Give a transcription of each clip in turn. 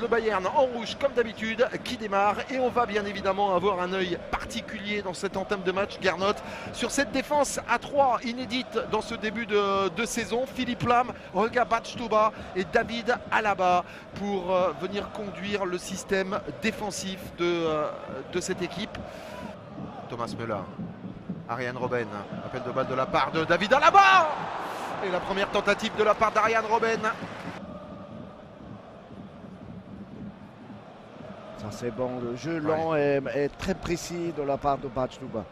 le Bayern en rouge comme d'habitude qui démarre et on va bien évidemment avoir un œil particulier dans cette entame de match, Gernot, sur cette défense à 3 inédite dans ce début de saison. Philippe Lahm, Holger Badstuber et David Alaba pour venir conduire le système défensif de cette équipe. Thomas Müller, Arjen Robben, appel de balle de la part de David Alaba et la première tentative de la part d'Arjen Robben. Ça c'est bon, le jeu lent est très précis de la part de Badstuber.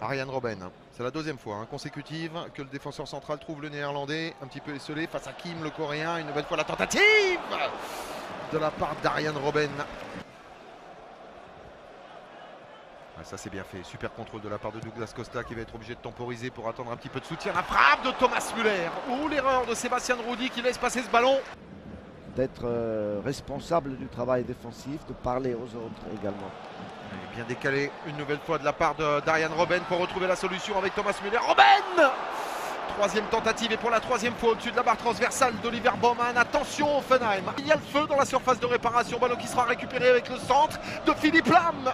Arjen Robben, c'est la deuxième fois consécutive que le défenseur central trouve le néerlandais un petit peu esselé face à Kim le coréen. Une nouvelle fois la tentative de la part d'Arjen Robben. Ça c'est bien fait, super contrôle de la part de Douglas Costa qui va être obligé de temporiser pour attendre un petit peu de soutien. La frappe de Thomas Müller ou l'erreur de Sébastien Rudi qui laisse passer ce ballon. D'être responsable du travail défensif, de parler aux autres également. Bien décalé une nouvelle fois de la part d'Arjen Robben pour retrouver la solution avec Thomas Müller. Robben! Troisième tentative et pour la troisième fois au-dessus de la barre transversale d'Oliver Baumann. Attention Offenheim. Il y a le feu dans la surface de réparation. Ballon qui sera récupéré avec le centre de Philippe Lahm.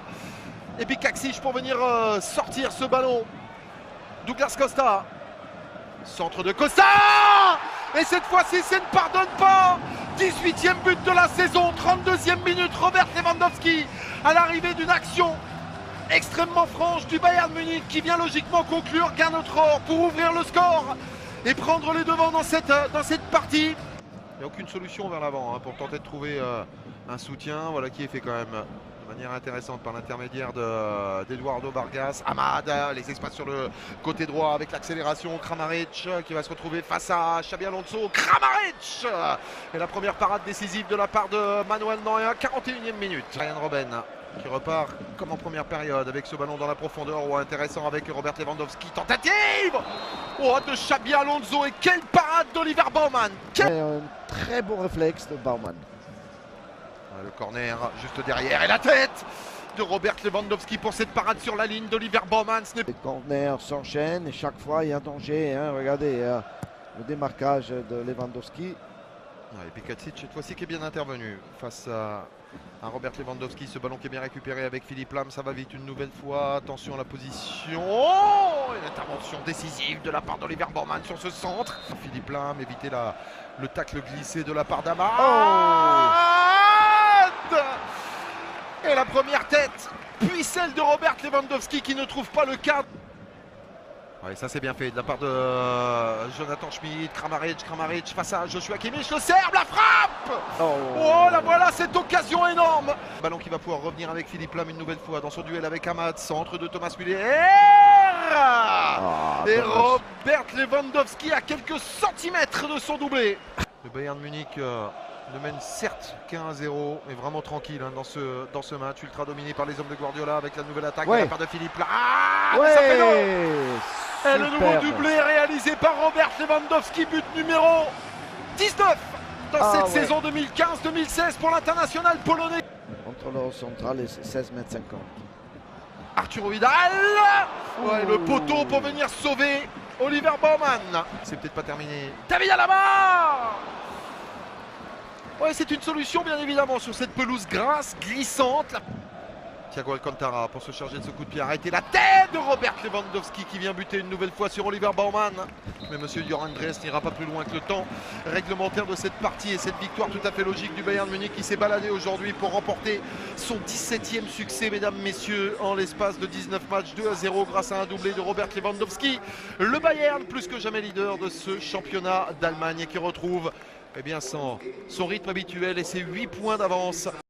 Et puis Kaksic pour venir sortir ce ballon. Douglas Costa. Centre de Costa. Et cette fois-ci, ça ne pardonne pas. 18e but de la saison, 32e minute. Robert Lewandowski à l'arrivée d'une action extrêmement franche du Bayern Munich qui vient logiquement conclure Gernot Rohr pour ouvrir le score et prendre les devants dans cette partie. Il n'y a aucune solution vers l'avant pour tenter de trouver un soutien, voilà, qui est fait quand même de manière intéressante par l'intermédiaire d'Eduardo Vargas. Amad, les espaces sur le côté droit avec l'accélération. Kramaric qui va se retrouver face à Xabi Alonso. Kramaric et la première parade décisive de la part de Manuel Neuer, 41e minute. Arjen Robben qui repart comme en première période avec ce ballon dans la profondeur. Intéressant avec Robert Lewandowski. Tentative de Xabi Alonso et quelle parade d'Oliver Baumann. Un très beau réflexe de Baumann. Le corner juste derrière et la tête de Robert Lewandowski pour cette parade sur la ligne d'Oliver Baumann. Les corners s'enchaînent et chaque fois il y a danger. Regardez le démarquage de Lewandowski. Et puis Katsic cette fois-ci qui est bien intervenu face à Robert Lewandowski. Ce ballon qui est bien récupéré avec Philippe Lahm. Ça va vite une nouvelle fois. Attention à la position. Une intervention décisive de la part d'Oliver Baumann sur ce centre. Philippe Lahm éviter le tacle glissé de la part d'Amad. Et la première tête, puis celle de Robert Lewandowski qui ne trouve pas le cadre. Ouais, ça c'est bien fait de la part de Jonathan Schmidt. Kramaric face à Joshua Kimmich, le Serbe, la frappe. Oh là voilà cette occasion énorme. Ballon qui va pouvoir revenir avec Philippe Lahm une nouvelle fois dans son duel avec Amad. Centre de Thomas Müller. Et Robert Lewandowski à quelques centimètres de son doublé. Le Bayern Munich ne mène certes qu'un 1-0, mais vraiment tranquille dans ce match, ultra dominé par les hommes de Guardiola avec la nouvelle attaque de la part de Philippe Lahm. Ça fait non. Et le nouveau doublé réalisé par Robert Lewandowski, but numéro 19 dans cette saison 2015-2016 pour l'international polonais. Entre le central et 16,50 m. Arturo Vidal, le poteau pour venir sauver Oliver Baumann. C'est peut-être pas terminé. David Alaba. C'est une solution bien évidemment sur cette pelouse grasse, glissante. Thiago Alcantara pour se charger de ce coup de pied arrêté. La tête de Robert Lewandowski qui vient buter une nouvelle fois sur Oliver Baumann. Mais monsieur Göran Andreas n'ira pas plus loin que le temps réglementaire de cette partie et cette victoire tout à fait logique du Bayern Munich qui s'est baladé aujourd'hui pour remporter son 17e succès, mesdames, messieurs, en l'espace de 19 matchs, 2-0 grâce à un doublé de Robert Lewandowski. Le Bayern plus que jamais leader de ce championnat d'Allemagne et qui retrouve son rythme habituel et ses 8 points d'avance.